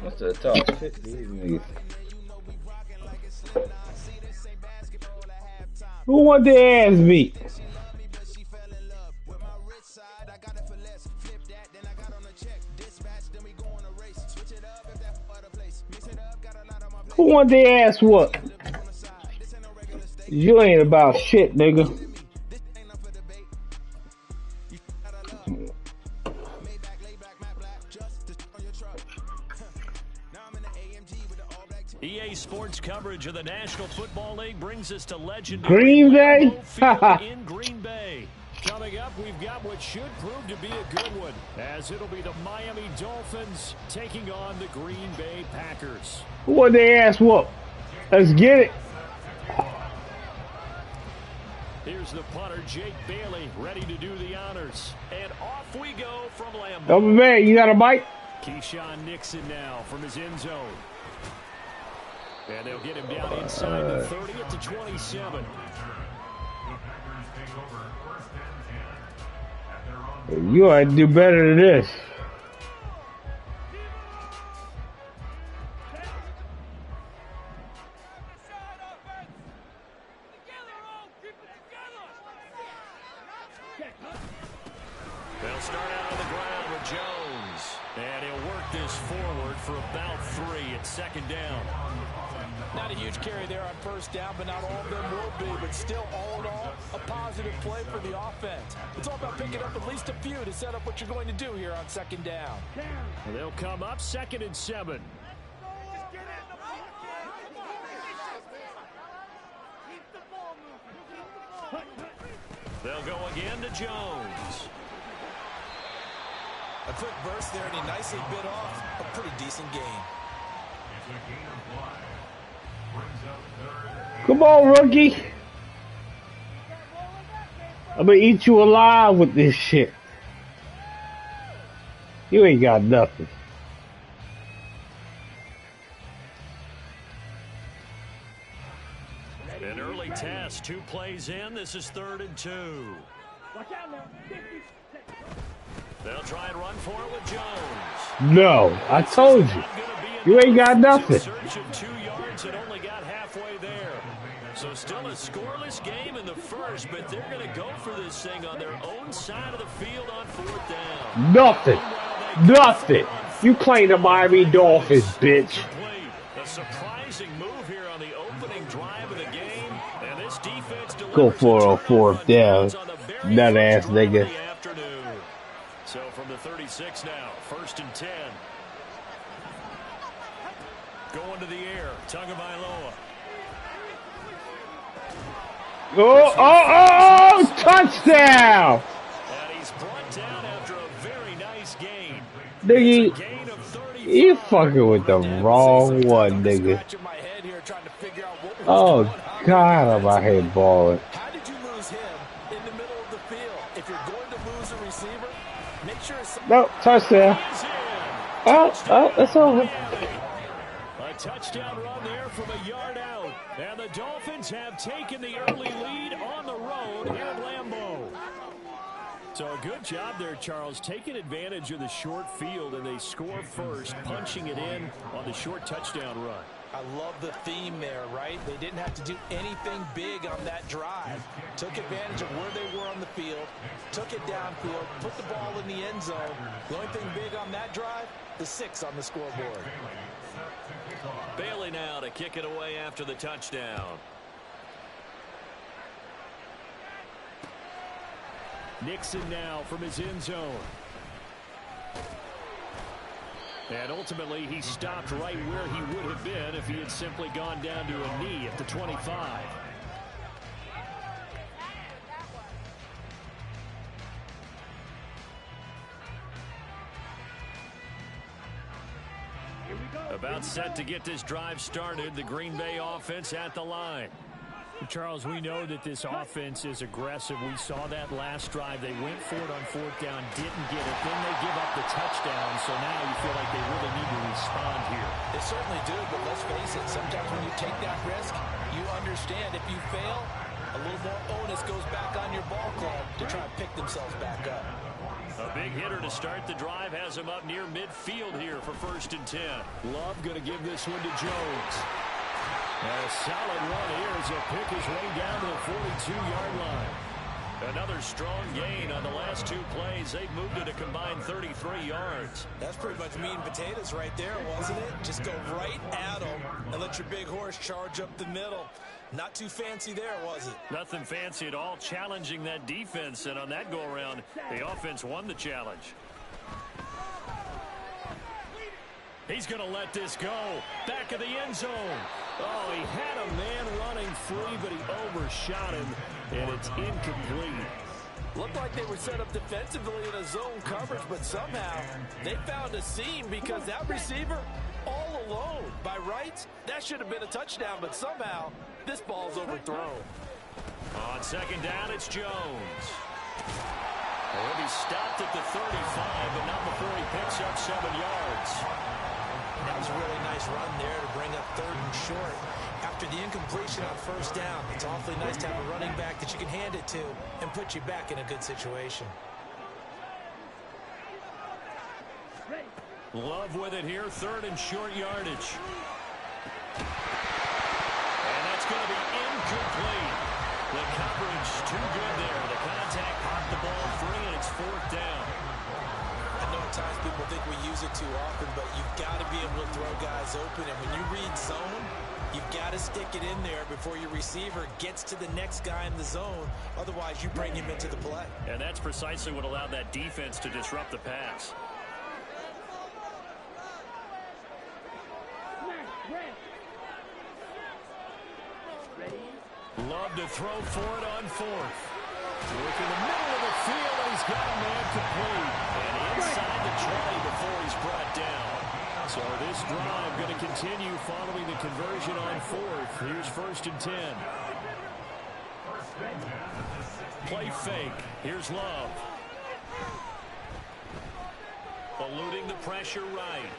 What's the talk shit, these niggas? Who want their ass beat? Who want their ass whooped? You ain't about shit, nigga. EA Sports coverage of the National Football League brings us to legendary Green Bay? Field in Green Bay. Coming up, we've got what should prove to be a good one, as it'll be the Miami Dolphins taking on the Green Bay Packers. Who want their ass whooped? Let's get it. Here's the punter, Jake Bailey, ready to do the honors. And off we go from Lambeau. Double man, you got a bite? Keyshawn Nixon now from his end zone. And they'll get him down inside the 30 at the 27. You ought to do better than this. They'll start out on the ground with Jones. And he'll work this forward for about 3 at second down. Not a huge carry there on first down, but not all of them will be. But still, all in all, a positive play for the offense. It's all about picking up at least a few to set up what you're going to do here on second down. And they'll come up 2nd and 7. They'll go again to Jones. A quick burst there, and he nicely bit off a pretty decent gain. Come on, rookie. I'm gonna eat you alive with this shit. You ain't got nothing. An early test, 2 plays in. This is 3rd and 2. They'll try and run for it with Jones. No, I told you. You ain't got nothing. Search of 2 yards and only got halfway there. So still a scoreless game in the first, but they're going to go for this thing on their own side of the field on 4th down. Nothing. Nothing. You play the Miami Dolphins, bitch. A surprising move here on the opening drive of the game. And this defense Go for a 4th down. Nut ass nigga. So from the 36 now, 1st and 10. Going to the air, Tagovailoa. Oh, touchdown! And he's brought down after a very nice gain. Nigga, you fucking with the wrong one, nigga. Oh, God, I'm out here balling. How did you lose him in the middle of the field? If you're going to lose a receiver, make sure it's... No, touchdown. Oh, that's over. A touchdown run there from a yard out. And the Dolphins have taken the early lead on the road here at Lambeau. So a good job there, Charles, taking advantage of the short field, and they score first, punching it in on the short touchdown run. I love the theme there, right? They didn't have to do anything big on that drive. Took advantage of where they were on the field, took it downfield, put the ball in the end zone. The only thing big on that drive, the 6 on the scoreboard. Bailey now to kick it away after the touchdown. Nixon now from his end zone. And ultimately, he stopped right where he would have been if he had simply gone down to a knee at the 25. About set to get this drive started, the Green Bay offense at the line. Charles, we know that this offense is aggressive. We saw that last drive. They went for it on 4th down, didn't get it. Then they give up the touchdown, so now you feel like they really need to respond here. They certainly do, but let's face it, sometimes when you take that risk, you understand if you fail, a a little more onus goes back on your ball club to try and pick themselves back up. A big hitter to start the drive has him up near midfield here for 1st and 10. Love going to give this one to Jones. And a solid run here as he'll pick his way down to the 42-yard line. Another strong gain on the last 2 plays. They've moved it a combined 33 yards. That's pretty much meat and potatoes right there, wasn't it? Just go right at them and let your big horse charge up the middle. Not too fancy there, was it? Nothing fancy at all, challenging that defense. And on that go-around, the offense won the challenge. He's going to let this go. Back of the end zone. Oh, he had a man running free, but he overshot him, and it's incomplete. Looked like they were set up defensively in a zone coverage, but somehow they found a seam because that receiver all alone. By rights, that should have been a touchdown, but somehow this ball's overthrown. On 2nd down, it's Jones. He'll be stopped at the 35, but not before he picks up 7 yards. That was a really nice run there to bring up 3rd and short. After the incompletion on 1st down, it's awfully nice to have a running back that you can hand it to and put you back in a good situation. Love with it here, 3rd and short yardage. And that's going to be incomplete. The coverage too good there. The contact popped the ball free, and it's 4th down. I know at times people think we use it too often, but you've got to be able to throw guys open. And when you read zone, you've got to stick it in there before your receiver gets to the next guy in the zone. Otherwise, you bring him into the play. And that's precisely what allowed that defense to disrupt the pass. Love to throw for it on 4th. Look in the middle of the field, and he's got a man complete. And inside the 20 before he's brought down. So this drive going to continue following the conversion on 4th. Here's 1st and 10. Play fake. Here's Love. Eluding the pressure right.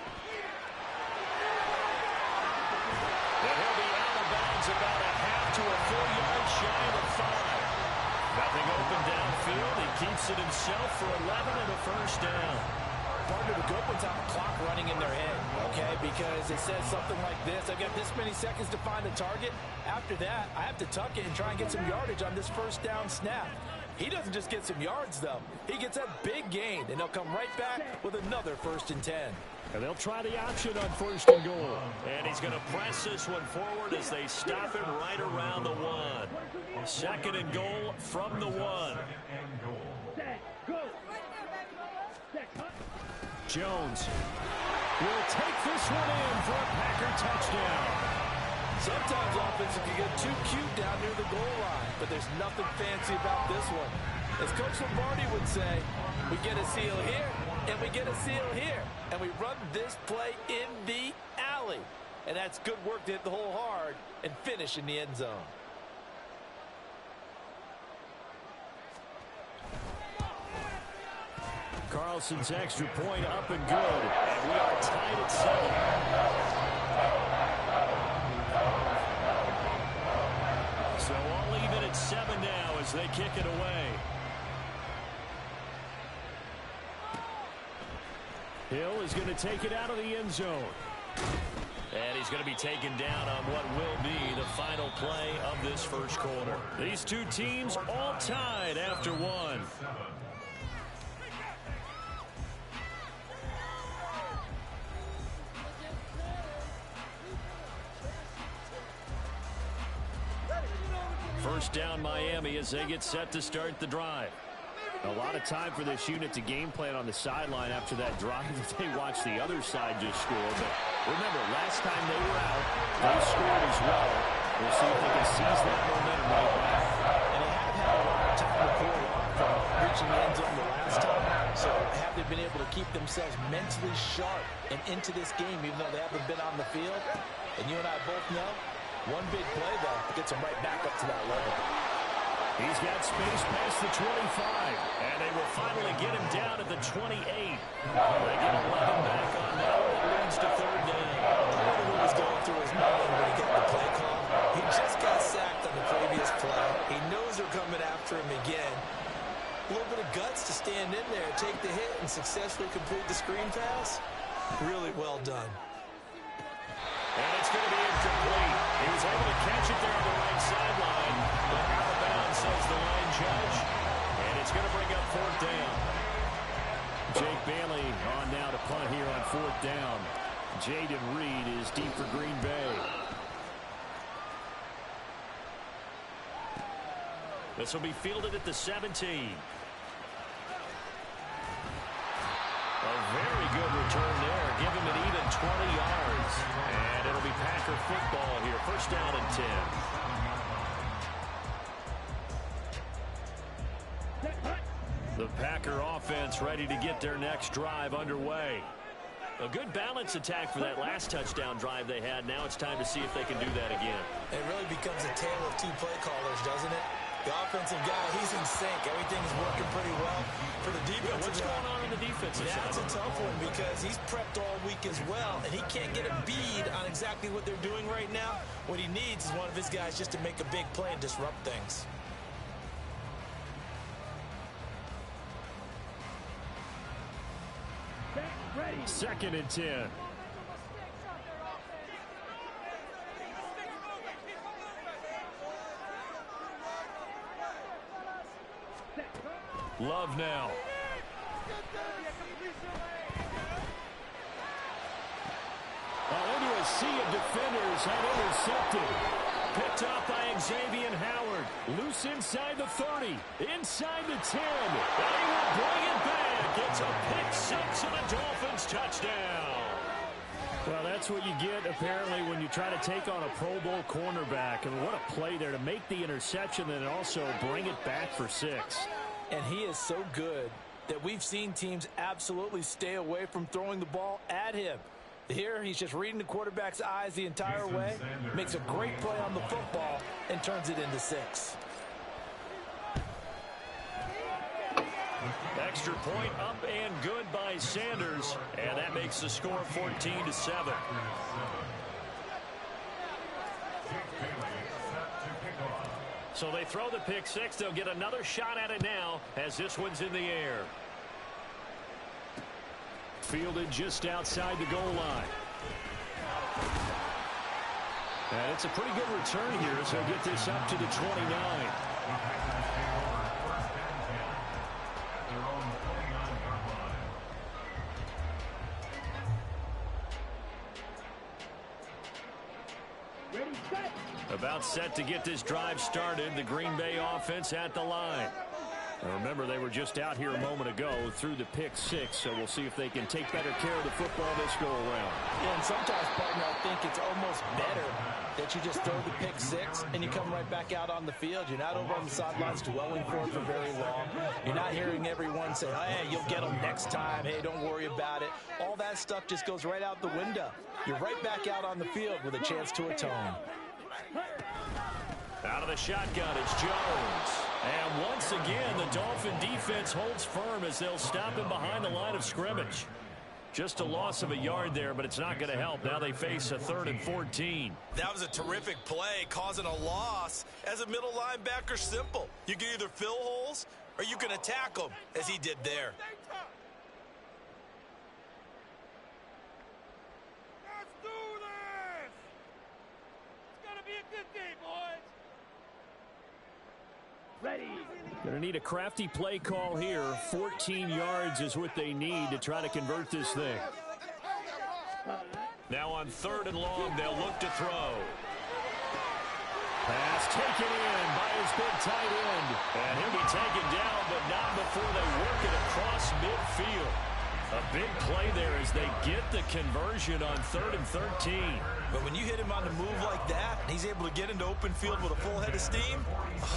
And he'll be out of bounds about a half to a full yard shy of the 5. Nothing open downfield. He keeps it himself for 11 and a 1st down. Part of the good ones have a clock running in their head, okay? Because it says something like this. I've got this many seconds to find a target. After that, I have to tuck it and try and get some yardage on this 1st down snap. He doesn't just get some yards, though. He gets a big gain, and they'll come right back with another 1st and 10. And they'll try the option on 1st and goal. And he's going to press this one forward as they stop him right around the 1. 2nd and goal from the 1. Jones will take this one in for a Packer touchdown. Sometimes offenses can get too cute down near the goal line, but there's nothing fancy about this one. As Coach Lombardi would say, we get a seal here, and we get a seal here, and we run this play in the alley. And that's good work to hit the hole hard and finish in the end zone. Carlson's extra point up and good. And we are tied at 7. So all even at 7 now as they kick it away. Hill is going to take it out of the end zone. And he's going to be taken down on what will be the final play of this 1st quarter. These 2 teams all tied after 1. First down Miami as they get set to start the drive. A lot of time for this unit to game plan on the sideline after that drive that they watched the other side just score. But remember, last time they were out, they scored as well. We'll see if they can seize that momentum right back. And they have had a lot of time before from reaching the end zone the last time. So have they been able to keep themselves mentally sharp and into this game even though they haven't been on the field? And you and I both know, one big play, though, gets them right back up to that level. He's got space past the 25, and they will finally get him down at the 28. They get 11 back on that. It leads to 3rd down. I wonder what was going through his mind when he got the play call. He just got sacked on the previous play. He knew successfully complete the screen pass? Really well done. And it's going to be incomplete. He was able to catch it there on the right sideline, but out of bounds, says the line judge. And it's going to bring up fourth down. Jake Bailey on now to punt here on fourth down. Jaden Reed is deep for Green Bay. This will be fielded at the 17. A very good return there. Give him an even 20 yards. And it'll be Packer football here. First down and 10. The Packer offense ready to get their next drive underway. A good balance attack for that last touchdown drive they had. Now it's time to see if they can do that again. It really becomes a tale of two play callers, doesn't it? The offensive guy, he's in sync. Everything is working pretty well. For the defensive What's going on in the defensive side? That's a tough one because he's prepped all week as well, and he can't get a bead on exactly what they're doing right now. What he needs is one of his guys just to make a big play and disrupt things. Second and 10. Love now. Into a sea of defenders and intercepted. Picked off by Xavier Howard. Loose inside the 30. Inside the 10. And he will bring it back. It's a pick six and a Dolphins touchdown. Well, that's what you get, apparently, when you try to take on a Pro Bowl cornerback. And what a play there to make the interception and also bring it back for 6. And he is so good that we've seen teams absolutely stay away from throwing the ball at him. Here, he's just reading the quarterback's eyes the entire way, makes a great play on the football, and turns it into 6. Extra point up and good by Sanders, and that makes the score 14-7. So they throw the pick six. They'll get another shot at it now as this one's in the air. Fielded just outside the goal line. And it's a pretty good return here, so get this up to the 29. About set to get this drive started. The Green Bay offense at the line. Now remember, they were just out here a moment ago through the pick six, so we'll see if they can take better care of the football this go-around. Yeah, and sometimes, partner, I think it's almost better that you just throw the pick six and you come right back out on the field. You're not over on the sidelines dwelling for it for very long. You're not hearing everyone say, hey, you'll get them next time. Hey, don't worry about it. All that stuff just goes right out the window. You're right back out on the field with a chance to atone. Out of the shotgun, it's Jones. And once again, the Dolphin defense holds firm as they'll stop him behind the line of scrimmage. Just a loss of a yard there, but it's not going to help. Now they face a 3rd and 14. That was a terrific play, causing a loss. As a middle linebacker, simple. You can either fill holes or you can attack them, as he did there. Let's do this! It's going to be a good game, boys. Ready. Going to need a crafty play call here. 14 yards is what they need to try to convert this thing. Now on 3rd and long, they'll look to throw. Pass taken in by his big tight end. And he'll be taken down, but not before they work it across midfield. A big play there as they get the conversion on 3rd and 13. But when you hit him on the move like that, and he's able to get into open field with a full head of steam,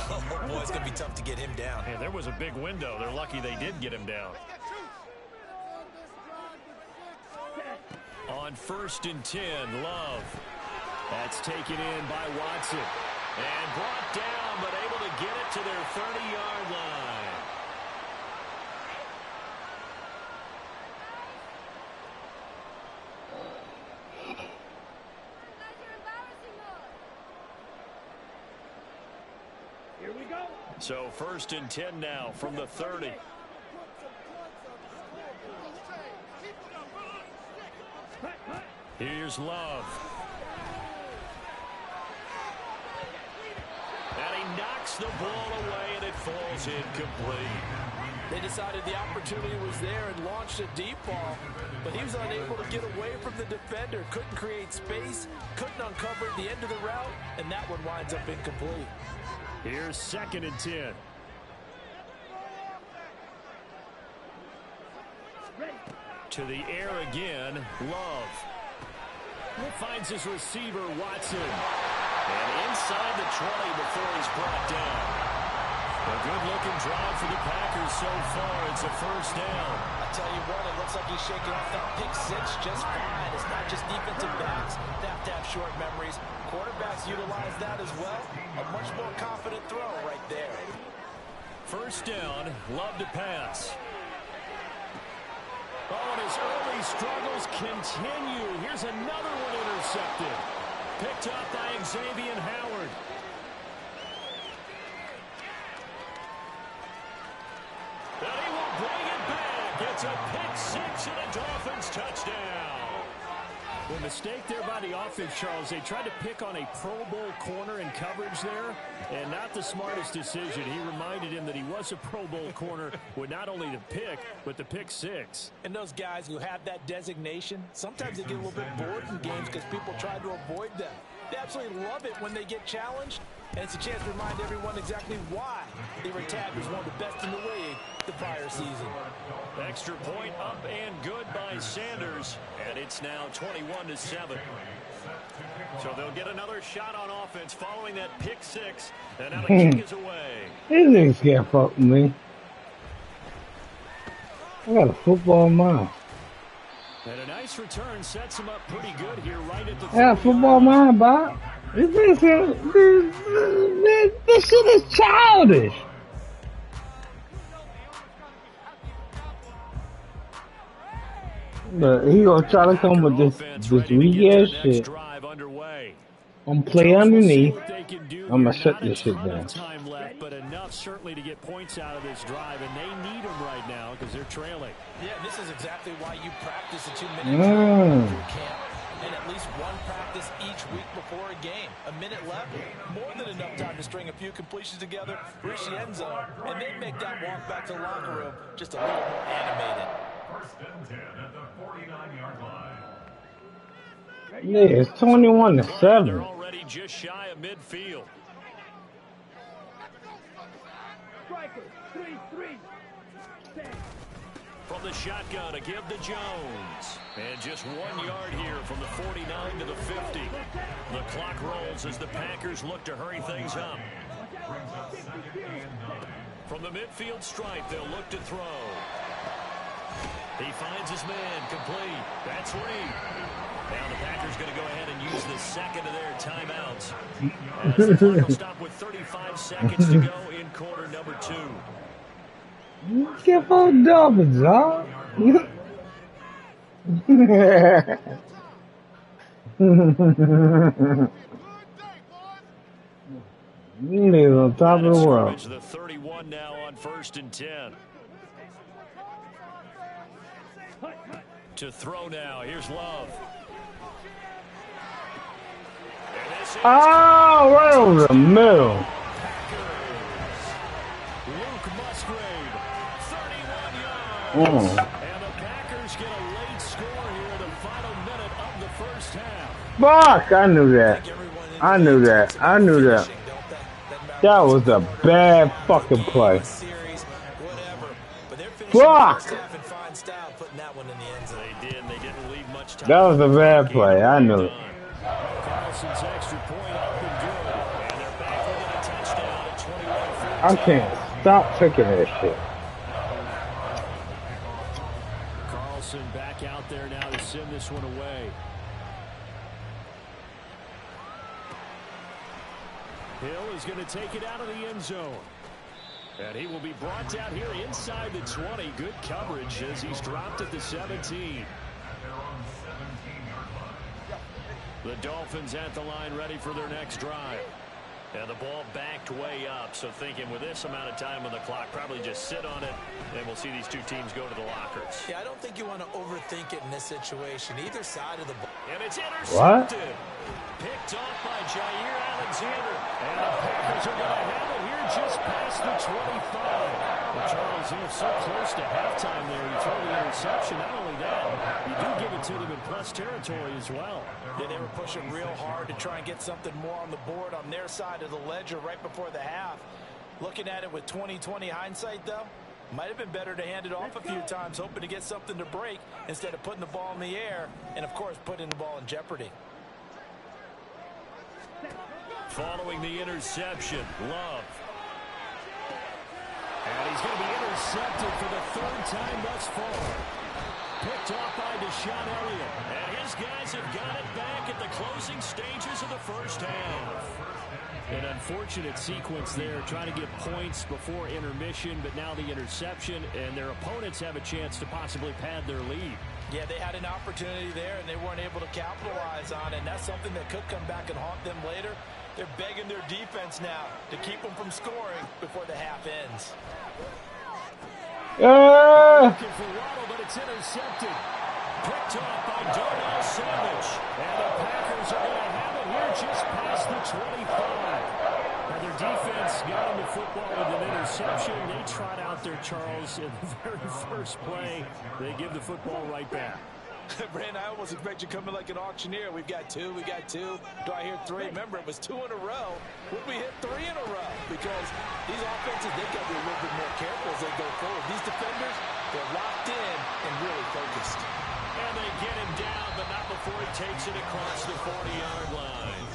oh boy, it's going to be tough to get him down. And there was a big window. They're lucky they did get him down. On 1st and 10, Love. That's taken in by Watson. And brought down, but able to get it to their 30-yard line. Here we go. So 1st and 10 now from the 30. Here's Love. And he knocks the ball away, and it falls incomplete. They decided the opportunity was there and launched a deep ball, but he was unable to get away from the defender. Couldn't create space, couldn't uncover at the end of the route, and that one winds up incomplete. Here's 2nd and 10. To the air again, Love. Finds his receiver, Watson. And inside the 20 before he's brought down. A good-looking drive for the Packers so far. It's a first down. I tell you what, it looks like he's shaking off that pick six just fine. It's not just defensive backs that have to have short memories. Quarterbacks utilize that as well. A much more confident throw right there. First down, Love to pass. Oh, and his early struggles continue. Here's another one intercepted. Picked up by Xavier Howard. And he will bring it back. It's a pick six and a Dolphins touchdown. Well, mistake there by the offense, Charles. They tried to pick on a Pro Bowl corner in coverage there, and not the smartest decision. He reminded him that he was a Pro Bowl corner with not only the pick, but the pick six. And those guys who have that designation, sometimes they get a little bit bored in games because people try to avoid them. They absolutely love it when they get challenged, and it's a chance to remind everyone exactly why they were tagged as one of the best in the league the prior season. Extra point up and good by Sanders, and it's now 21-7. So they'll get another shot on offense following that pick six, and now the kick is away. These niggas can't fuck with me. I got a football mind. And a nice return sets him up pretty good here right at the I got a football mind, Bob. This shit is childish. But he gonna try to come with this weak ass shit. I'm play underneath. I'm gonna shut this shit down. Time left, but enough certainly to get points out of this drive, and they need them right now because they're trailing. Yeah, this is exactly why you practice a 2-minute drill through camp, and at least one practice each week before a game. A minute left, more than enough time to string a few completions together, reach the end zone, and then make that walk back to the locker room just a little more animated. First and 10 at the 49-yard line. Yeah, it's 21-7. They're already just shy of midfield. From the shotgun, a give to Jones. And just 1 yard here from the 49 to the 50. The clock rolls as the Packers look to hurry things up. From the midfield stripe, they'll look to throw. He finds his man, complete. That's Reed. Now the Packers going to go ahead and use the second of their timeouts. As the clock will stop with 35 seconds to go in quarter number 2. Get for Dolphins, dog. Niggas on top of the world. The 31 now on 1st and 10. To throw now. Here's Love. Oh, right over the middle. Luke Musgrave, 31 yards. Oh. And the Packers get a late score here in the final minute of the first half. Fuck, I knew that. I knew that. I knew that. That was a bad fucking play. Fuck! That was a bad play. I knew it. Carlson's extra point up and good. And they're back with a touchdown at 21-14. I can't stop taking that shit. Carlson back out there now to send this one away. Hill is going to take it out of the end zone. And he will be brought down here inside the 20. Good coverage as he's dropped at the 17. The Dolphins at the line ready for their next drive. And the ball backed way up, so thinking with this amount of time on the clock, probably just sit on it, and we'll see these two teams go to the lockers. Yeah, I don't think you want to overthink it in this situation. Either side of the ball. And it's intercepted. What? Picked off by Jair Alexander. And the Packers are going to have it here just past the 25. Well, Charles, he was so close to halftime there. He threw the interception. Not only that, you do give it to them in plus territory as well. Yeah, they were pushing real hard to try and get something more on the board on their side of the ledger right before the half. Looking at it with 20/20 hindsight, though, might have been better to hand it off a few times, hoping to get something to break instead of putting the ball in the air and, of course, putting the ball in jeopardy. Following the interception, Love. And he's going to be intercepted for the third time thus far. Picked off by Deshaun Elliott. And his guys have got it back at the closing stages of the first half. An unfortunate sequence there, trying to get points before intermission, but now the interception, and their opponents have a chance to possibly pad their lead. Yeah, they had an opportunity there, and they weren't able to capitalize on it, and that's something that could come back and haunt them later. They're begging their defense now to keep them from scoring before the half ends. Looking for Waddle, but it's intercepted. Picked off by Darnell Savage. And the Packers are going to have it here just past the 25. Now their defense got into football with an interception. They trot out there, Charles, in the very first play. They give the football right back. Brandon, I almost expect you coming like an auctioneer. We've got two. Do I hear three? Remember, it was 2 in a row. Would we hit 3 in a row? Because these offenses, they've got to be a little bit more careful as they go forward. These defenders, they're locked in and really focused. And they get him down, but not before he takes it across the 40-yard line.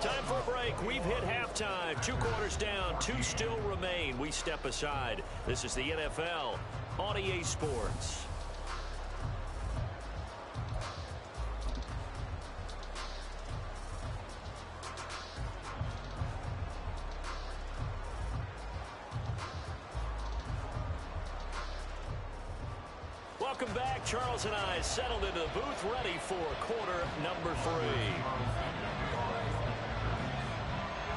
Time for a break. We've hit halftime. 2 quarters down. 2 still remain. We step aside. This is the NFL on EA Sports. Welcome back. Charles and I settled into the booth, ready for quarter number 3.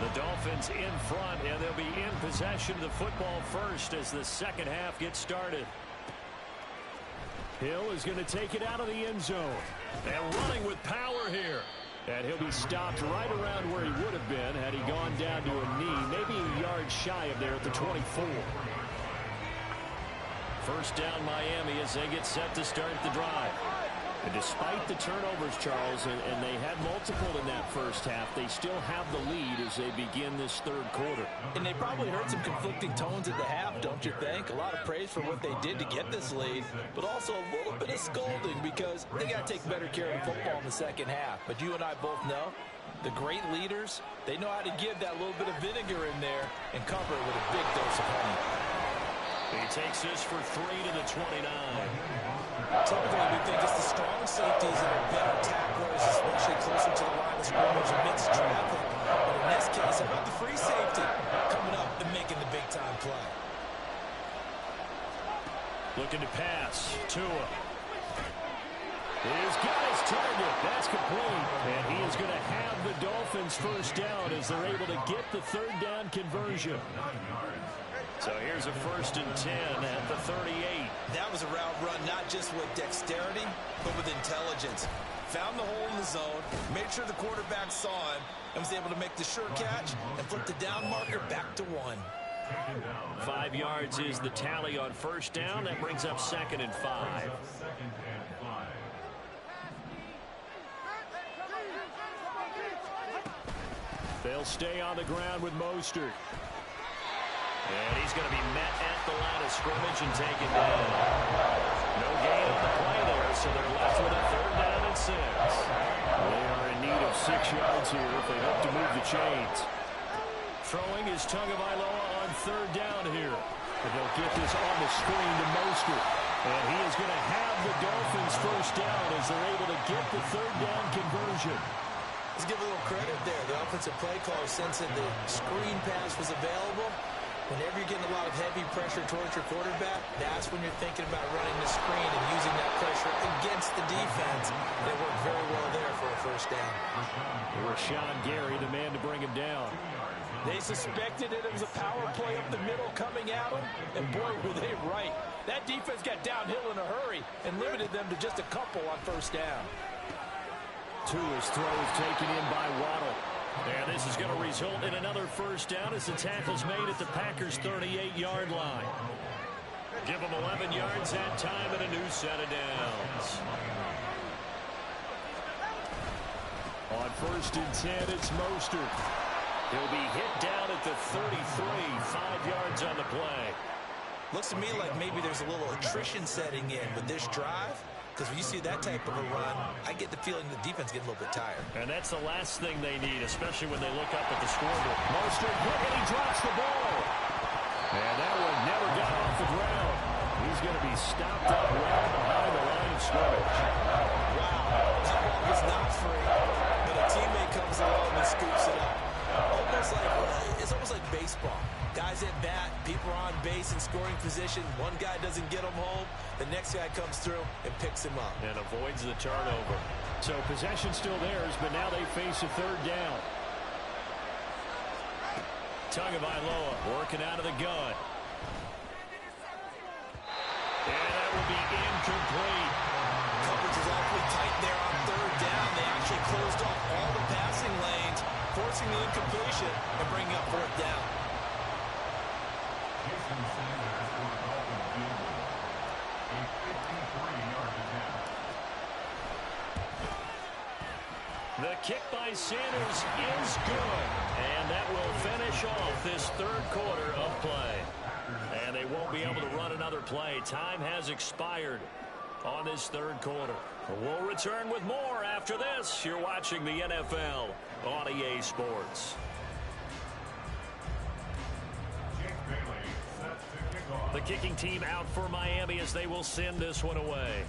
The Dolphins in front, and they'll be in possession of the football first as the second half gets started. Hill is going to take it out of the end zone. And running with power here. And he'll be stopped right around where he would have been had he gone down to a knee, maybe a yard shy of there at the 24. First down Miami as they get set to start the drive. And despite the turnovers, Charles, and they had multiple in that first half, they still have the lead as they begin this third quarter. And they probably heard some conflicting tones at the half, don't you think? A lot of praise for what they did to get this lead, but also a little bit of scolding because they got to take better care of the football in the second half. But you and I both know the great leaders, they know how to give that little bit of vinegar in there and cover it with a big dose of honey. He takes this for 3 to the 29. Typically, we think it's the strong safeties that are better tacklers, especially closer to the line of scrimmage amidst traffic. But in this case, how about the free safety coming up and making the big-time play? Looking to pass. Tua. He's got his target. That's complete. And he is going to have the Dolphins first down as they're able to get the third down conversion. So here's a 1st and 10 at the 38. That was a route run not just with dexterity, but with intelligence. Found the hole in the zone, made sure the quarterback saw him, and was able to make the sure catch and flip the down marker back to 1. 5 yards is the tally on first down. That brings up 2nd and 5. They'll stay on the ground with Mostert. And he's going to be met at the line of scrimmage and taken down. No gain on the play there, so they're left with a 3rd down and 6. They are in need of 6 yards here if they hope to move the chains. Throwing is Tagovailoa on 3rd down here. And they'll get this on the screen to Mostert. And he is going to have the Dolphins first down as they're able to get the 3rd down conversion. Let's give a little credit there. The offensive play caller sensing the screen pass was available. Whenever you're getting a lot of heavy pressure towards your quarterback, that's when you're thinking about running the screen and using that pressure against the defense. They worked very well there for a first down. Rashawn Gary, the man to bring him down. They suspected it was a power play up the middle coming at them, and boy, were they right. That defense got downhill in a hurry and limited them to just a couple on first down. Tua's throw is taken in by Waddle. And this is going to result in another first down as the tackle's made at the Packers' 38-yard line. Give them 11 yards that time and a new set of downs. On 1st and 10, it's Mostert. He'll be hit down at the 33, 5 yards on the play. Looks to me like maybe there's a little attrition setting in with this drive, because when you see that type of a run, I get the feeling the defense gets a little bit tired. And that's the last thing they need, especially when they look up at the scoreboard. Mostert quick, and he drops the ball. And that one never got off the ground. He's going to be stopped up well behind the line of scrimmage. Wow, that ball was not free, but a teammate comes along and scoops it up. It's almost like baseball. Guys at bat, people are on base in scoring position. One guy doesn't get him home. The next guy comes through and picks him up. And avoids the turnover. So possession's still theirs, but now they face a 3rd down. Tagovailoa working out of the gun. And that will be incomplete. Coverage is awfully tight there on 3rd down. They actually closed off all the passing lanes, forcing the incompletion and bringing up 4th down. The kick by Sanders is good. And that will finish off this 3rd quarter of play. And they won't be able to run another play. Time has expired on this 3rd quarter. We'll return with more after this. You're watching the NFL on EA Sports. The kicking team out for Miami as they will send this one away.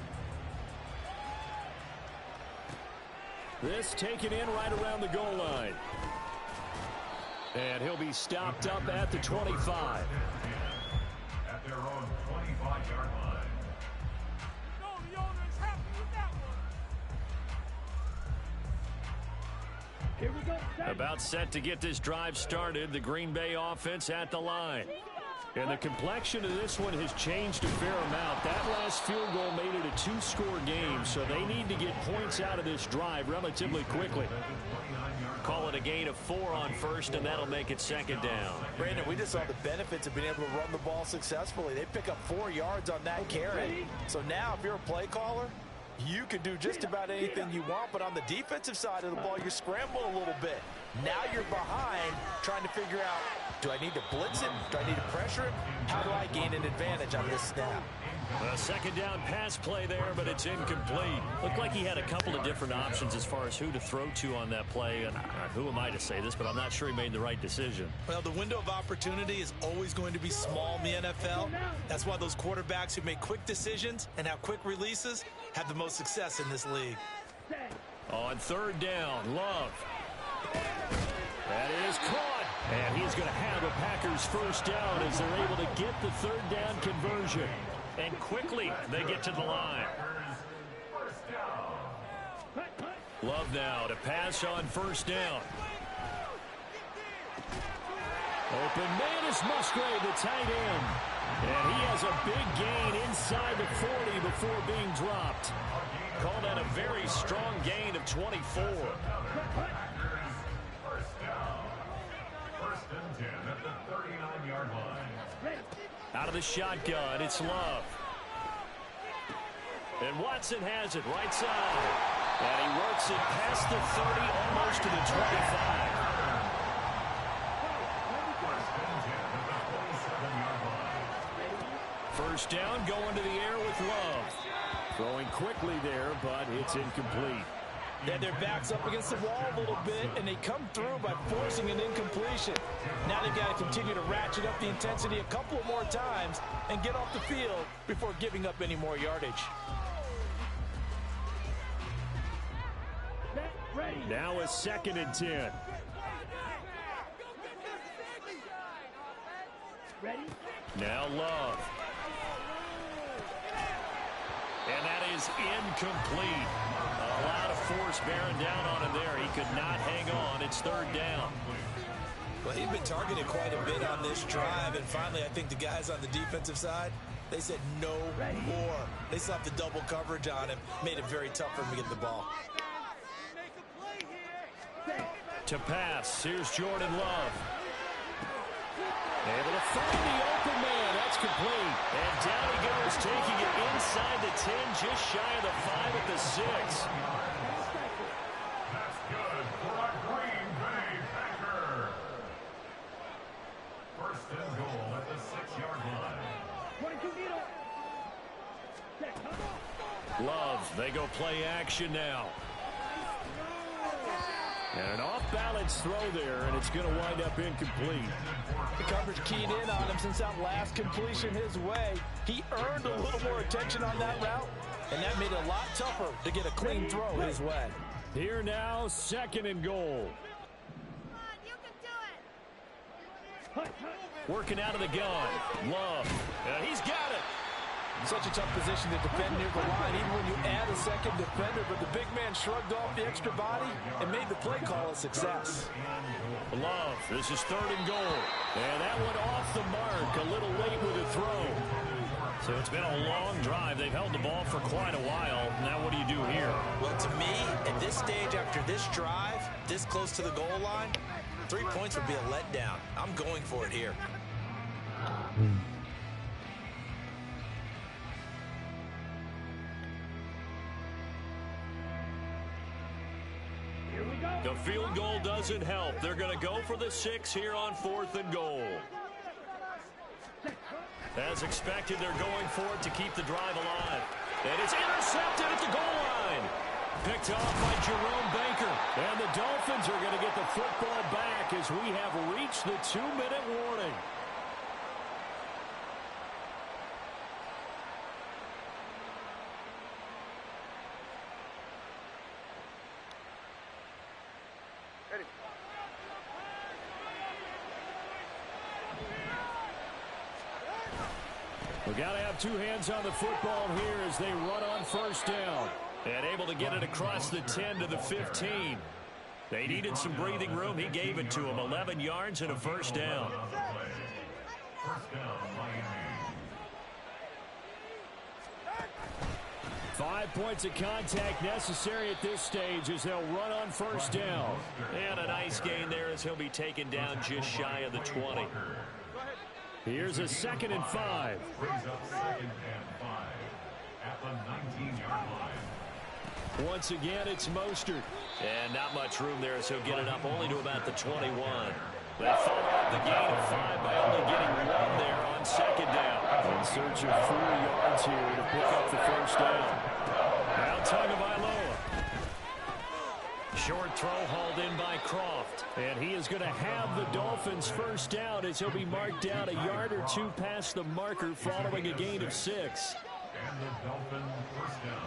This taken in right around the goal line. And he'll be stopped up at the 25. At their own 25-yard line. No, the owner is happy with that one. Here we go. About set to get this drive started. The Green Bay offense at the line. And the complexion of this one has changed a fair amount. That last field goal made it a 2-score game, so they need to get points out of this drive relatively quickly. Call it a gain of 4 on 1st, and that'll make it 2nd down. Brandon, we just saw the benefits of being able to run the ball successfully. They pick up 4 yards on that carry. So now if you're a play caller, you can do just about anything you want, but on the defensive side of the ball, you scramble a little bit. Now you're behind trying to figure out, do I need to blitz it? Do I need to pressure him? How do I gain an advantage on this snap? A 2nd down pass play there, but it's incomplete. Looked like he had a couple of different options as far as who to throw to on that play. And who am I to say this, but I'm not sure he made the right decision. Well, the window of opportunity is always going to be small in the NFL. That's why those quarterbacks who make quick decisions and have quick releases have the most success in this league. On 3rd down, Love. That is caught. And he's going to have a Packers 1st down as they're able to get the 3rd down conversion. And quickly, they get to the line. Love now to pass on 1st down. Open man is Musgrave, the tight end. And he has a big gain inside the 40 before being dropped. Call that a very strong gain of 24. Out of the shotgun, it's Love. And Watson has it right side. And he works it past the 30, almost to the 25. First down, going to the air with Love. Throwing quickly there, but it's incomplete. Then their backs up against the wall a little bit, and they come through by forcing an incompletion. Now they've got to continue to ratchet up the intensity a couple more times and get off the field before giving up any more yardage. Now a 2nd and 10. Now Love. And that is incomplete. A lot of force bearing down on him there. He could not hang on. It's 3rd down. Well, he'd been targeted quite a bit on this drive, and finally I think the guys on the defensive side, they said no more. They slapped the double coverage on him, made it very tough for him to get the ball. To pass, here's Jordan Love. Able to find the open man. That's complete. And down he goes, taking it inside the 10, just shy of the 5 at the 6. That's good for a Green Bay Packer. First and goal at the 6-yard line. Love, they go play action now. And an off-balance throw there, and it's going to wind up incomplete. The coverage keyed in on him since that last completion his way. He earned a little more attention on that route, and that made it a lot tougher to get a clean throw his way. Here now, 2nd and goal. Working out of the gun. Love. He's got it. Such a tough position to defend near the line, even when you add a second defender, but the big man shrugged off the extra body and made the play call a success. Love, this is 3rd and goal. And that one off the mark, a little late with a throw. So it's been a long drive. They've held the ball for quite a while. Now what do you do here? Well, to me, at this stage after this drive, this close to the goal line, 3 points would be a letdown. I'm going for it here. The field goal doesn't help. They're going to go for the 6 here on 4th and goal. As expected, they're going for it to keep the drive alive. And it's intercepted at the goal line. Picked off by Jerome Baker. And the Dolphins are going to get the football back as we have reached the 2-minute warning. We got to have 2 hands on the football here as they run on 1st down. And able to get it across the 10 to the 15. They needed some breathing room. He gave it to them. 11 yards and a 1st down. First down, Miami. 5 points of contact necessary at this stage as they'll run on 1st down. And a nice gain there as he'll be taken down just shy of the 20. Here's a 2nd and 5. Brings up 2nd and 5 at the 19-yard line. Once again, it's Mostert. And not much room there as he'll get it up only to about the 21. They follow up the gain of 5 by only getting 1 there on 2nd down. In search of 4 yards here to pick up the 1st down. Now Tagovailoa. Short throw hauled in by Croft. And he is going to have the Dolphins 1st down as he'll be marked down a yard or 2 past the marker following a gain of 6. And the Dolphins 1st down.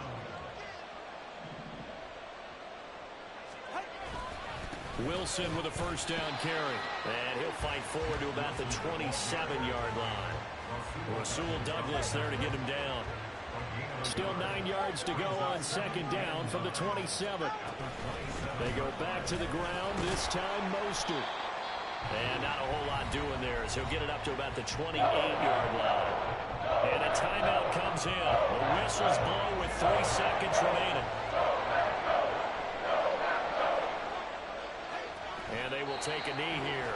Wilson with a 1st down carry. And he'll fight forward to about the 27-yard line. Rasul Douglas there to get him down. Still 9 yards to go on 2nd down from the 27. They go back to the ground, this time Mostert. And not a whole lot doing there, so he'll get it up to about the 28-yard line. And a timeout comes in. The whistles blow with 3 seconds remaining. And they will take a knee here.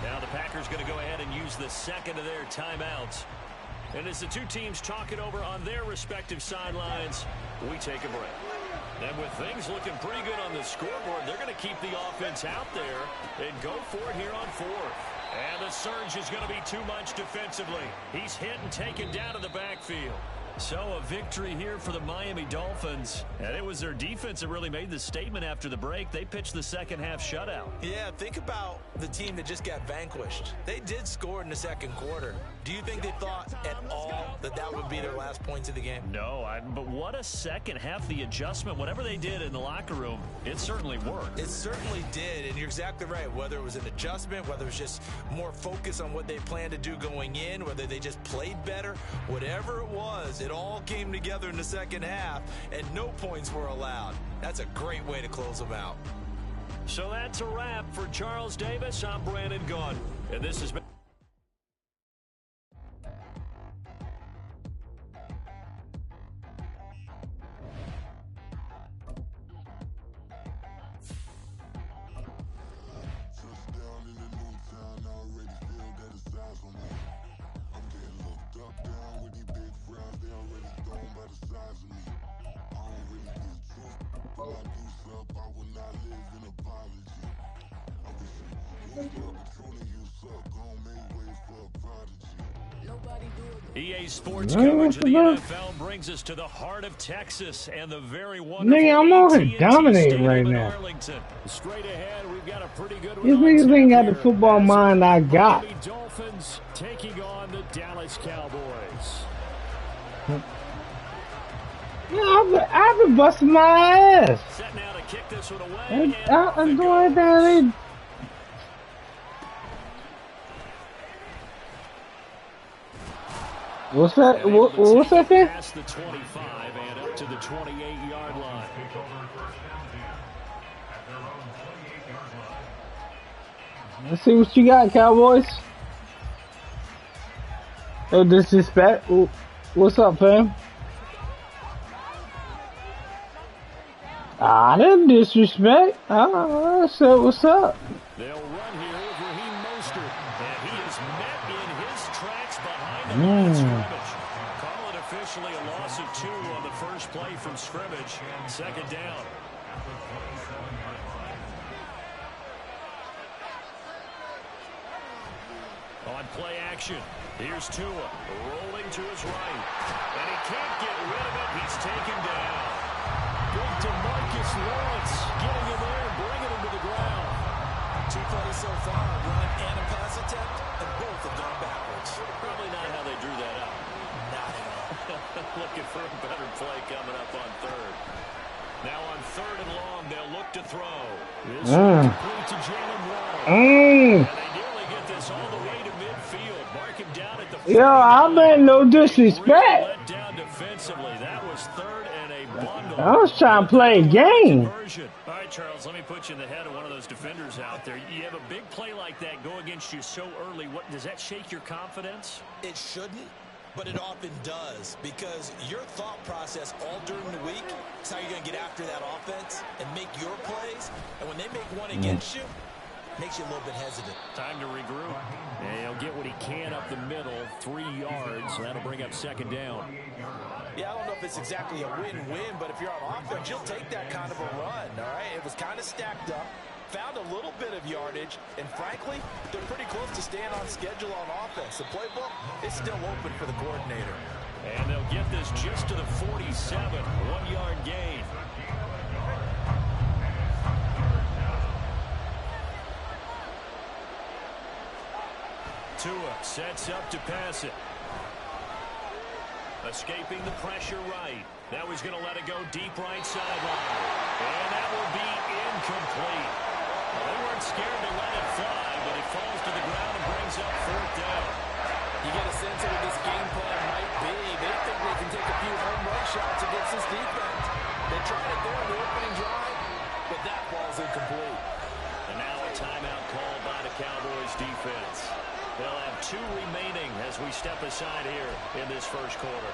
Now the Packers going to go ahead and use the 2nd of their timeouts. And as the 2 teams talk it over on their respective sidelines, we take a break. And with things looking pretty good on the scoreboard, they're going to keep the offense out there and go for it here on 4th. And the surge is going to be too much defensively. He's hit and taken down to the backfield. So a victory here for the Miami Dolphins. And it was their defense that really made the statement after the break. They pitched the 2nd half shutout. Yeah, think about the team that just got vanquished. They did score in the 2nd quarter. Do you think they thought at all that that would be their last points of the game? No, but what a 2nd half. The adjustment, whatever they did in the locker room, it certainly worked. It certainly did, and you're exactly right. Whether it was an adjustment, whether it was just more focus on what they planned to do going in, whether they just played better, whatever it was, it all came together in the 2nd half, and no points were allowed. That's a great way to close them out. So that's a wrap for Charles Davis. I'm Brandon Gaudin, and this has been... EA Sports coverage of the NFL brings us to the heart of Texas and the very wonderful Nigga, I'm on here AT&T dominating Stadium right in now. Arlington. Straight ahead, we've got a pretty good These one niggas ain't got the here. football mind I got. Miami Dolphins taking on the Dallas Cowboys. Yeah, I've been busting my ass. Set now to kick this one away. I'm doing that. What's that? What's that thing? Past the 25 and up to the 28-yard line. Let's see what you got, Cowboys. No disrespect. What's up, fam? I didn't disrespect. I said what's up. They'll run here with Raheem Mostert, and he is met in his tracks behind the line of scrimmage. Call it officially a loss of 2 on the first play from scrimmage. Second down. On play action, here's Tua rolling to his right, and he can't get rid of it. He's taken down. Good to Marcus Lawrence, getting in there and bringing him to the ground. 2 plays so far, run and a pass attempt, and both have gone backwards. Probably not how they drew that up. Not at all. Looking for a better play coming up on third. Now on 3rd and long, they'll look to throw. This one complete to Jalen Warren. And they nearly get this all the way to midfield. Mark him down at the 40. Yo, I meant no disrespect. Really let down defensively. That was 3rd and a bundle. I was trying to play a game. All right, Charles, let me put you in the head of one of those defenders out there. You have a big play like that go against you so early. What does that shake your confidence? It shouldn't, but it often does, because your thought process all during the week is how you're going to get after that offense and make your plays. And when they make one against you, it makes you a little bit hesitant. Time to regroup. And he'll get what he can up the middle, 3 yards. That'll bring up 2nd down. Yeah, I don't know if it's exactly a win-win, but if you're on offense, you'll take that kind of a run, all right? It was kind of stacked up, found a little bit of yardage, and frankly, they're pretty close to staying on schedule on offense. The playbook is still open for the coordinator. And they'll get this just to the 47, 1-yard gain. Tua sets up to pass it. Escaping the pressure right. Now he's going to let it go deep right sideline. And that will be incomplete. Well, they weren't scared to let it fly, but it falls to the ground and brings up 4th down. You get a sense of what this game plan might be. They think they can take a few home run shots against this defense. They tried it there in the opening drive, but that ball's incomplete. And now a timeout called by the Cowboys defense. They'll have 2 remaining as we step aside here in this first quarter.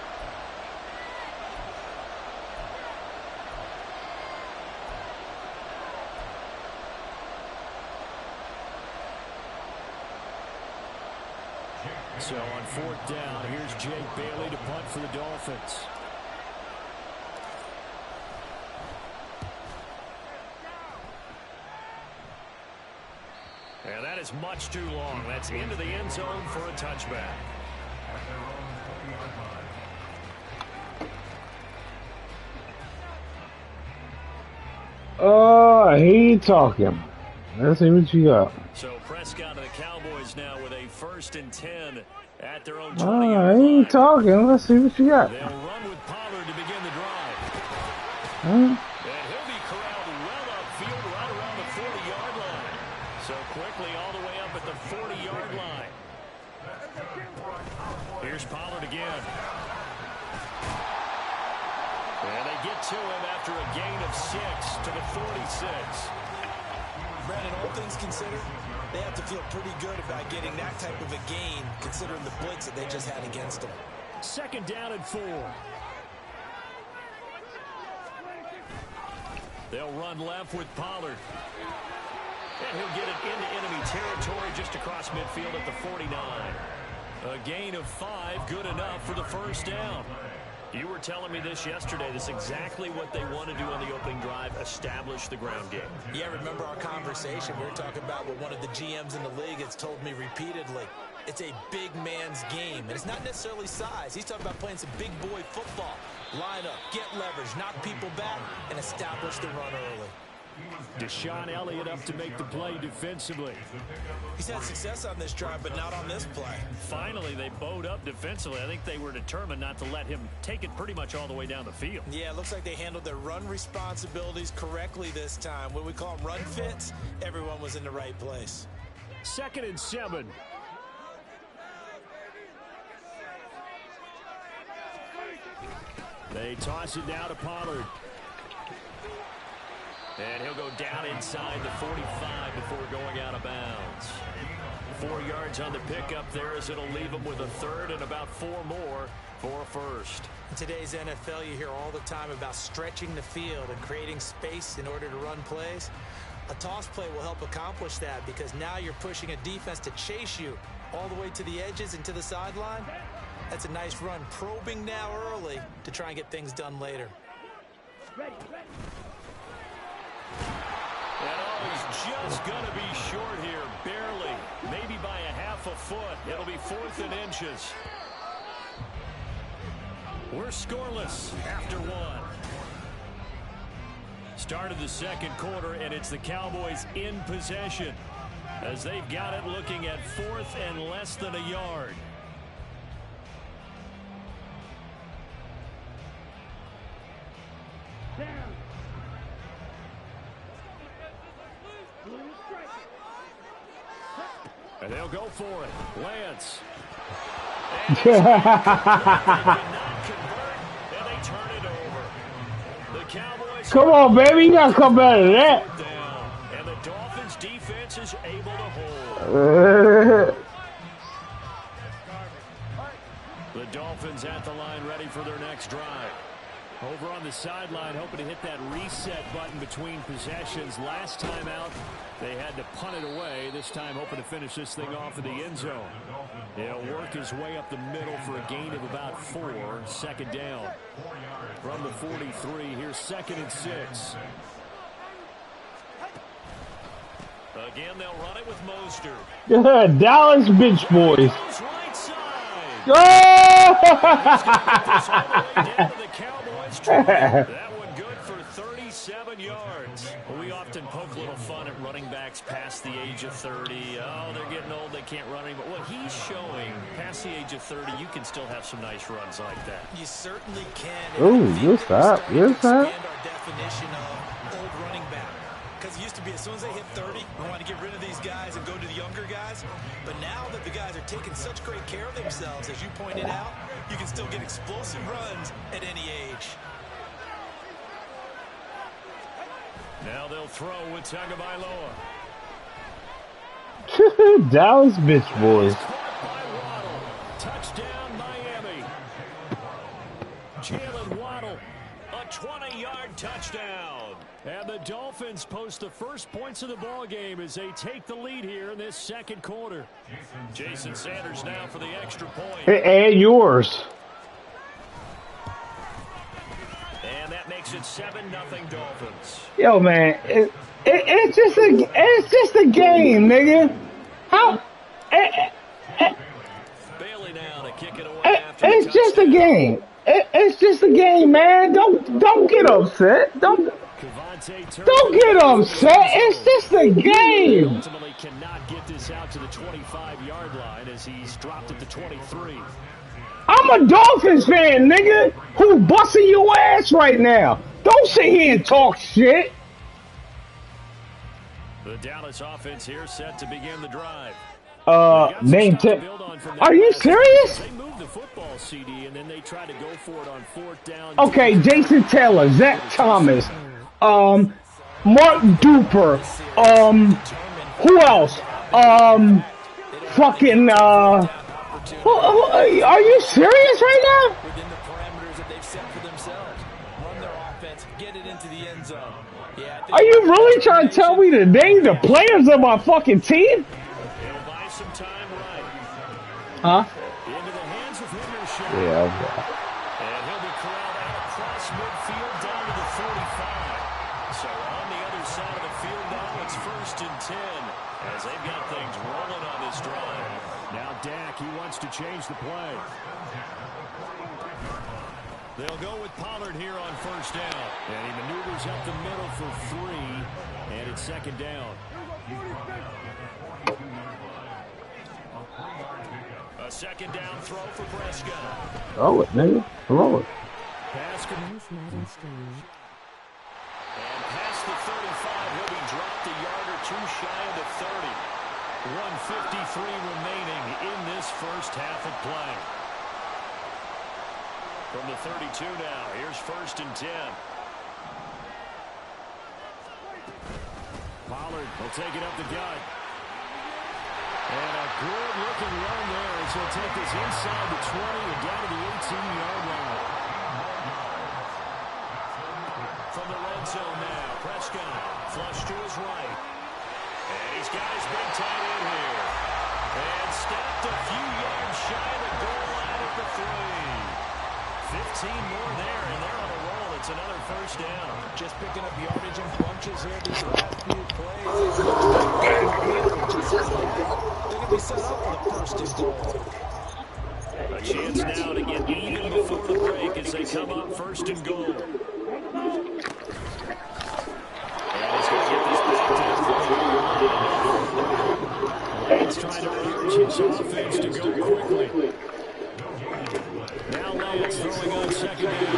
So on 4th down, here's Jake Bailey to punt for the Dolphins. And that is much too long. That's into the end zone for a touchback. Oh, he talking. Let's see what you got. So Prescott and the Cowboys now with a 1st and 10 at their own 20-yard Oh, he line. ain't talking. Let's see what you got. They'll run with Pollard to begin the drive. Huh? And he'll be corralled well upfield right around the 40-yard line. So quickly all the way up at the 40-yard line. Here's Pollard again. And they get to him after a gain of 6 to the 46. Brandon, all things considered, they have to feel pretty good about getting that type of a gain, considering the blitz that they just had against them. 2nd down and 4. They'll run left with Pollard. And he'll get it into enemy territory just across midfield at the 49. A gain of 5, good enough for the 1st down. You were telling me this yesterday. This is exactly what they want to do on the opening drive, establish the ground game. Yeah, remember our conversation. We were talking about what one of the GMs in the league has told me repeatedly. It's a big man's game, and it's not necessarily size. He's talking about playing some big boy football. Line up, get leverage, knock people back, and establish the run early. Deshaun Elliott up to make the play defensively. He's had success on this drive, but not on this play. Finally, they bowed up defensively. I think they were determined not to let him take it pretty much all the way down the field. Yeah, it looks like they handled their run responsibilities correctly this time. When we call them run fits, everyone was in the right place. 2nd and 7. They toss it down to Pollard. And he'll go down inside the 45 before going out of bounds. 4 yards on the pickup there as it'll leave him with a 3rd and about 4 more for a 1st. In today's NFL, you hear all the time about stretching the field and creating space in order to run plays. A toss play will help accomplish that because now you're pushing a defense to chase you all the way to the edges and to the sideline. That's a nice run, probing now early to try and get things done later. And he's just going to be short here, barely, maybe by a half a foot. It'll be 4th and inches. We're scoreless after 1. Start of the 2nd quarter, and it's the Cowboys in possession as they've got it looking at 4th and less than a yard. And they'll go for it. Lance. And they turn it over. The Cowboys. Come on, baby. You gotta come better than that. And the Dolphins defense is able to hold. The Dolphins at the line ready for their next drive. Over on the sideline, hoping to hit that reset button between possessions. Last time out, they had to punt it away. This time, hoping to finish this thing off in the end zone. He'll work his way up the middle for a gain of about 4. 2nd down. From the 43, here's 2nd and 6. Again, they'll run it with Mostert. Dallas bitch boys. Right side. That one good for 37 yards. We often poke a little fun at running backs past the age of 30. Oh, they're getting old, they can't run anymore. What he's showing, past the age of 30, you can still have some nice runs like that. You certainly can. Ooh, you're stop. You're stop. Expand our definition of old running back. Because it used to be as soon as they hit 30, we want to get rid of these guys and go to the younger guys. But now that the guys are taking such great care of themselves, as you pointed out, you can still get explosive runs at any age. Now they'll throw with Tagovailoa. Dallas bitch boys. Touchdown, Miami. Jalen Waddle, a 20-yard touchdown. And the Dolphins post the first points of the ball game as they take the lead here in this 2nd quarter. Jason Sanders now for the extra point. And yours. And that makes it 7-0 Dolphins. Yo, man, it's just a game, nigga. How? Bailey now to kick it away after It's just a game. It's just a game, man. Don't get upset. Don't get upset. It's just a game. Ultimately cannot get this out to the 25-yard line as he's dropped at the 23. I'm a Dolphins fan, nigga, who busting your ass right now. Don't sit here and talk shit. The Dallas offense here set to begin the drive. Name 10. Are you serious? They moved the football, CD, and then they tried to go for it on 4th down. Okay, Jason Taylor, Zach Thomas, Mark Duper. Who else? Fucking, are you serious right now? Within the parameters that they've set for themselves. Run their offense, get it into the end zone. Yeah, Are you really trying to tell me to name the players of my fucking team? He'll buy some time right. Huh? Into the hands of Henderson. Yeah. And he'll be corralled out across midfield down to the 45. So on the other side of the field now, it's 1st and 10 as they've got things rolling on this drive. Now Dak, he wants to change the play. They'll go with Pollard here on 1st down. And he maneuvers up the middle for 3. And it's 2nd down. A 2nd down throw for Prescott. Throw it, nigga. Throw it. Pass and past the 35, he'll be dropped a yard or two shy of the 30. 1:53 remaining in this first half of play. From the 32 now, here's 1st and 10. Pollard will take it up the gut. And a good-looking run there as he'll take this inside the 20 and down to the 18-yard line. From the red zone now, Prescott flush to his right. And he's got his big tight end here. And stopped a few yards shy of the goal line at the 3. 15 more there, and they're on a roll. It's another 1st down. Just picking up yardage in bunches here these last few plays. They're going to be set up for the 1st and goal. A chance now to get even before the break as they come up 1st and goal. And he's going to get this back to the 40. He's trying to urge his offense to go quickly. Now Lance throwing on 2nd down.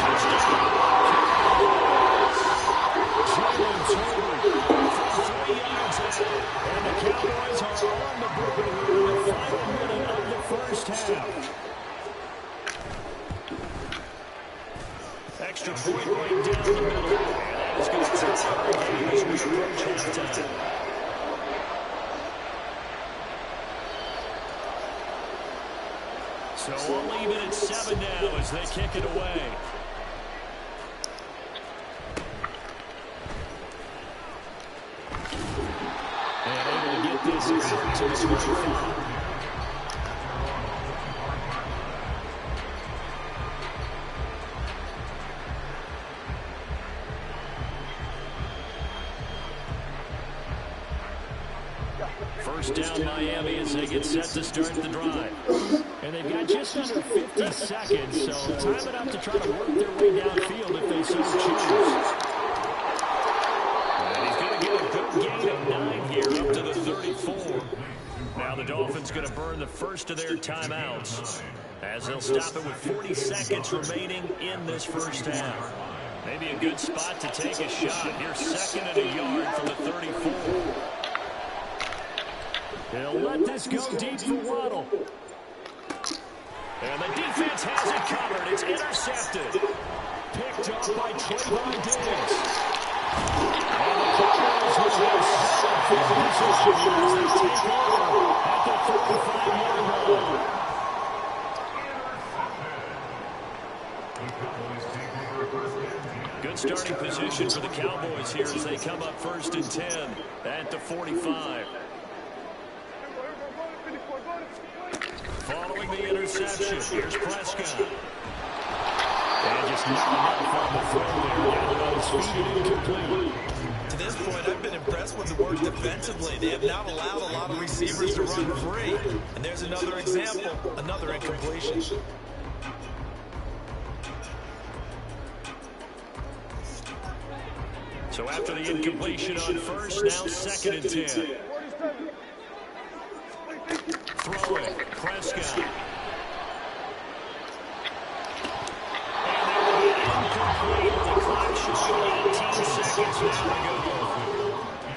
Touchdown. Jalen Tolbert from 3 yards out. And the Cowboys are on the board here in the final minute of the first half. Extra point right down the middle. And that is going to tie the game as we approach halftime. So we'll leave it at 7 now as they kick it away. And able to get this out to the 25. First down Miami as they get set to start the drive. And they've got just under 50 seconds, so time enough to try to work their way downfield if they so choose. And he's going to get a good gain of 9 here up to the 34. Now the Dolphins going to burn the first of their timeouts as they'll stop it with 40 seconds remaining in this first half. Maybe a good spot to take a shot. Here's 2nd and a yard from the 34. They'll let this go deep for Waddle. And the defense has it covered. It's intercepted. Picked up by Trayvon Diggs. And the Cowboys will have solid field position as they take over at the 45-yard line. Good starting position for the Cowboys here as they come up 1st and 10 at the 45. Following the interception, here's Prescott. And just not enough on the throw there. Down on his feet and incomplete. To this point, I've been impressed with the work defensively. They have not allowed a lot of receivers to run free. And there's another example, another incompletion. So after the incompletion on 1st, now 2nd and 10. Throwing, Prescott. And that will be incomplete. The clock showing 18 seconds now to go.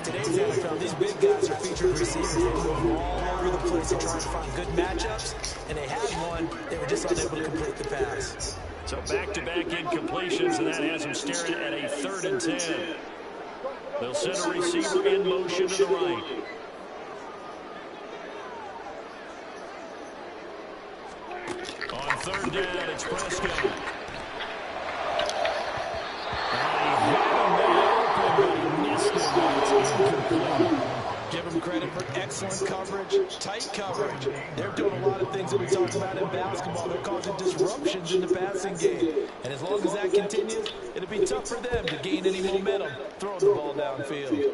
Today's NFL, these big guys are featured receivers. They move all over the place to try and find good matchups. And they had one. They were just unable to complete the pass. So back-to-back incompletions, and that has him staring at a 3rd and 10. They'll send a receiver in motion to the right. On 3rd down, it's Prescott. Give them credit for excellent coverage, tight coverage. They're doing a lot of things that we talked about in basketball. They're causing disruptions in the passing game. And as long as that continues, it'll be tough for them to gain any momentum throwing the ball downfield.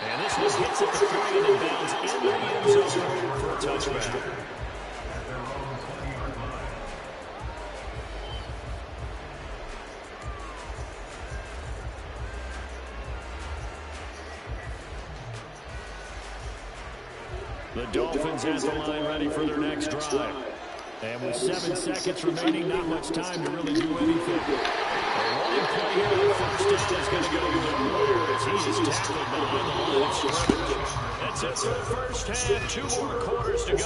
And this one hits at the 3 and inbounds in the end zone for a touchback. The Dolphins at the line ready for their next drive. And with 7 seconds remaining, not much time to really do anything. A long play here on 1st down is going to go to the Warriors as he is tackled behind the line of scrimmage. That's it for the first half. 2 more quarters to go.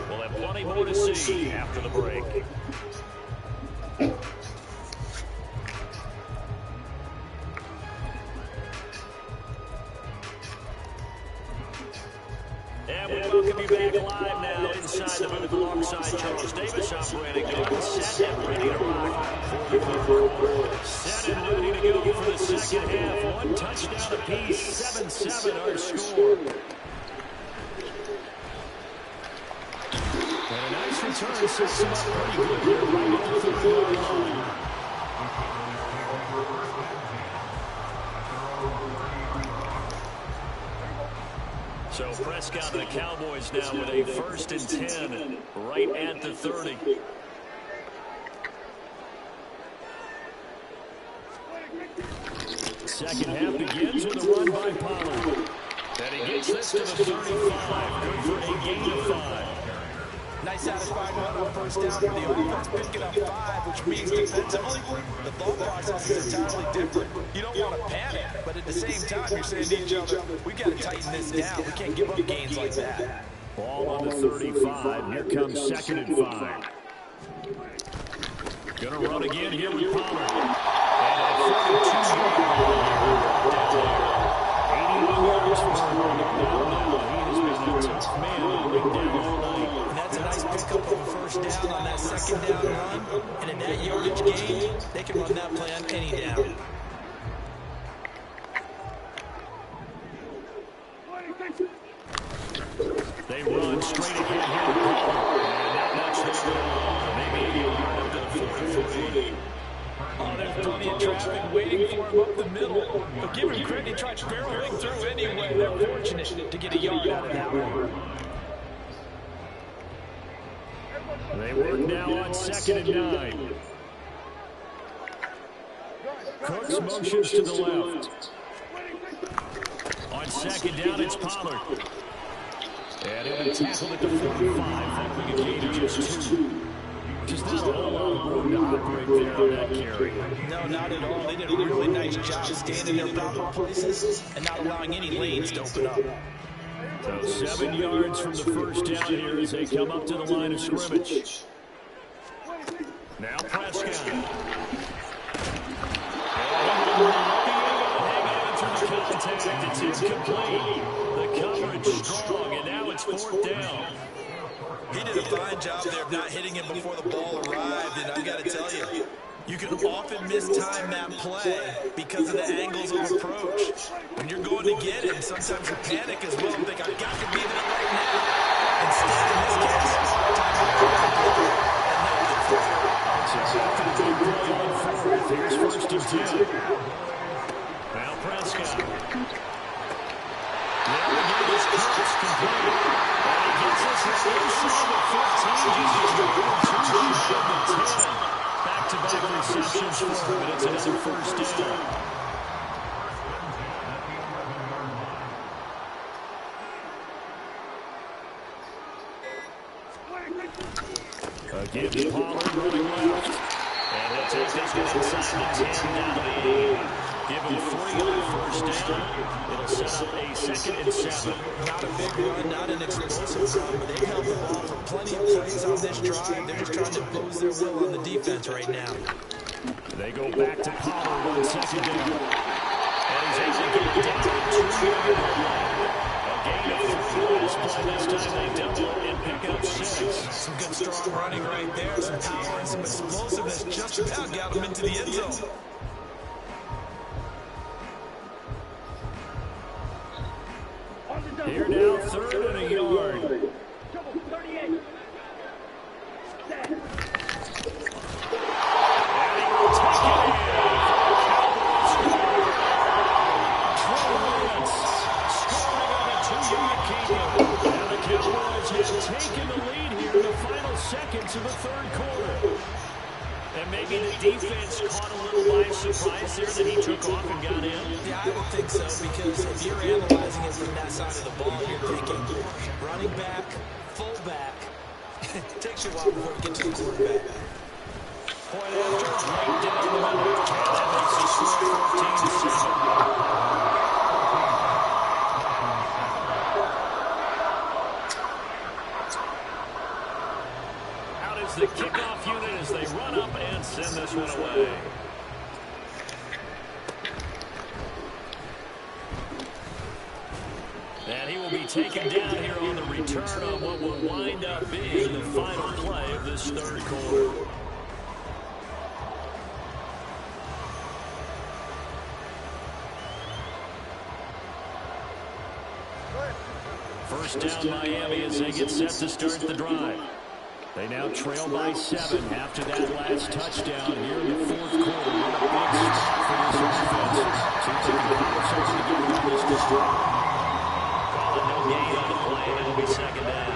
We'll have plenty more to see after the break. And we welcome you back live now inside the booth alongside Charles Davis operating the set and ready to rock for the fourth. Set and ready to go for the second half. 1 touchdown apiece, 7-7 our score. And a nice return sets him up pretty good here right at the 30-yard line. So Prescott and the Cowboys now with a 1st and 10 right at the 30. Second half begins with a run by Pollard. And he gets this to the 35. Good for a gain of 5. Nice satisfying run on 1st down for the offense, picking up 5, which means defensively, the thought process is entirely different. You don't want to panic, but at the same time, you're saying to each other, we've got to tighten this down. We can't give up gains like that. Ball on the 35. Here comes 2nd and 5. Gonna run again here with Pollard. And a 42-yard ball down there. 81 yards for him. He has been a tough man to bring down all night. That's a nice pickup of a 1st down on that 2nd down run. And in that yardage gain, they can run that play on any down. They run straight ahead here with Pollard. And not much there. Maybe a yard up to the 43. Oh, there's plenty of traffic waiting for him up the middle. But give him credit, he tried barreling through anyway. They're fortunate to get a yard out of that one. They work now on 2nd and 9. Cooks motions to the left. On 2nd down, it's Pollard. And he'll be tackled at the 45, following a gain of just 2. Just not a whole lot of room to operate there on that carry. No, not at all. They did a really nice job staying in their proper places and not allowing any lanes to open up. So 7 yards from the 1st down here as they come up to the line of scrimmage. Now Prescott. It's incomplete. The coverage strong, and now it's 4th down. He did a fine job there of not hitting him before the ball arrived, and I've got to tell you, you can often mistime that play because of the angles of approach. When you're going to get him, sometimes you panic as well and think, I've got to be there right now. Instead, in this case, time to go and not the throw. So after the big play on 4th, here's 1st and 10. Now Prescott. Now again, this cross complete. And he gets us inside the 15, just the 10. Back-to-back receptions for him, and it's another 1st down. Again, Pollard running left. And he'll take this one inside the 10 down to the 8. Give go free on first down. It'll set up a 2nd and 7. Not a big run, not an explosive run, but they've held the ball for plenty of plays on this drive. They're just trying to impose their will on the defense right now. They go back to Pollard on 2nd down. And he's able to get down to the 2-yard line. A gain of 3 last play. This time they double and pick up 6. Some good strong running right there, some power and some explosiveness just about got them into the end zone. Here now, 3rd and a yard. Taking the lead here in the final seconds of the 3rd quarter. And maybe the defense caught a little by surprise there that he took off and got in. Yeah, I would think so, because if you're analyzing it from that side of the ball, you're thinking running back, fullback. It takes you a while before you get to the quarterback. Point after, right down the middle. And that makes the score 14-7. The kickoff unit as they run up and send this one away. And he will be taken down here on the return on what will wind up being the final play of this 3rd quarter. First down Miami as they get set to start the drive. They now trail by 7 after that last touchdown here in the 4th quarter. What a big spot for this offense. See if they can put something together on this drive. Call it no gain on the play, and it'll be 2nd down.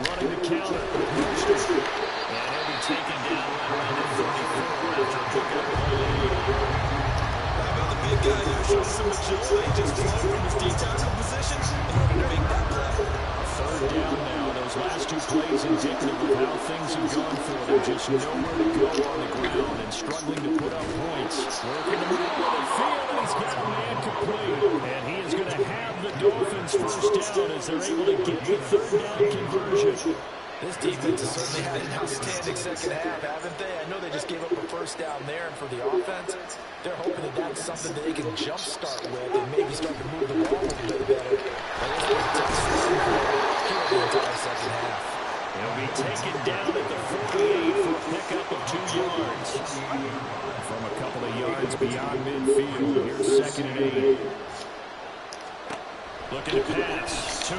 Running the counter. And he'll be taken down right around the 34 after a pickup play. Big guy there shows some agility, just flow from his D-tackle position in order to make that play. 3rd down now. Those last 2 plays indicative of how things have gone for them. Just nowhere to go on the ground and struggling to put up points. Working the middle of the field, and he's got a man complete. And he is going to have the Dolphins first down as they're able to get the 3rd down conversion. This defense has certainly had an outstanding second half, haven't they? I know they just gave up a first down there, and for the offense, they're hoping that that's something that they can jumpstart with and maybe start to move the ball a little bit better. But it's been a tough swing here the entire second half. He'll be taken down at the 48 for a pickup of 2 yards. From a couple of yards beyond midfield, here's 2nd and 8. Looking to pass. 2.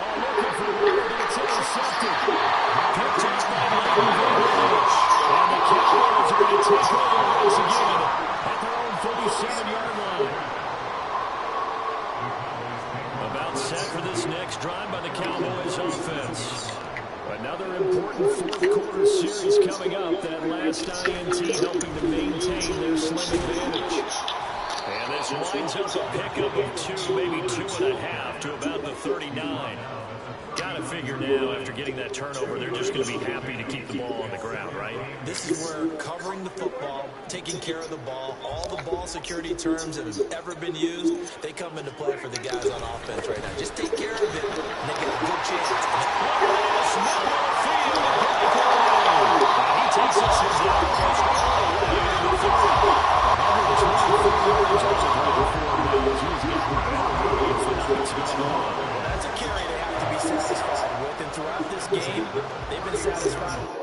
Looking for Ward, and it's intercepted. Picked up by Madden. And the Cowboys are going to take over once again at their own 37-yard line. About set for this next drive by the Cowboys offense. Another important 4th quarter series coming up. That last INT helping to maintain their slim advantage. And this winds up a pickup of 2, maybe 2.5 to about the 39. Got to figure now, after getting that turnover, they're just going to be happy to keep the ball on the ground, right? This is where covering the football, taking care of the ball, all the ball security terms that have ever been used, they come into play for the guys on offense right now. Just take care of it, and they get a good chance. He takes us That's a carry they have to be satisfied with, and throughout this game, they've been satisfied.